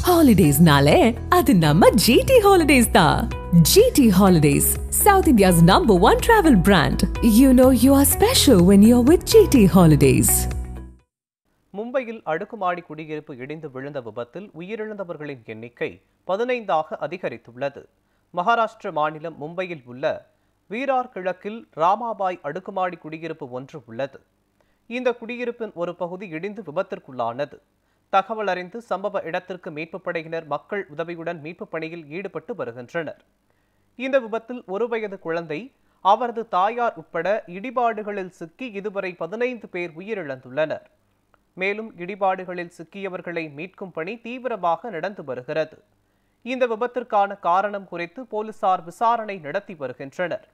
Holidays-nale, adu namma GT Holidays da. GT Holidays, South India's #1 travel brand. You know you are special when you're with GT Holidays. மும்பையில் அடுக்குமாடி குடியிருப்பு இடிந்து விழுந்த விபத்தில் உயிரிழந்தவர்களின் எண்ணிக்கை 15ஆக அதிகரித்துள்ளது. மகாராஷ்டிர மாநிலம் மும்பையில் உள்ள வீரார் கிழக்கில் ராமாபாய் அடுக்குமாடி குடியிருப்பு ஒன்று உள்ளது. இந்த குடியிருப்பின் ஒரு பகுதி இடிந்து விபத்திற்குள்ளானது. தகவல் அறிந்து சம்பவ இடத்திற்கு மீட்புப் படையினர் மக்கள் உதவியுடன் மீட்புப் பணியில் ஈடுபட்டு வருகின்றனர். இந்த விபத்தில் 1 வயது குழந்தை, அவரது தாயார் உட்பட இடிபாடுகளில் சிக்கி இதுவரை 15 பேர் உயிரிழந்துள்ளனர். மேலும் இடிபாடுகளில் சிக்கியவர்களை மீட்கும் பணி தீவிரமாக நடந்து வருகிறது. இந்த விபத்திற்கான காரணம் குறித்து போலீசார் விசாரணை நடத்தி வருகின்றனர்.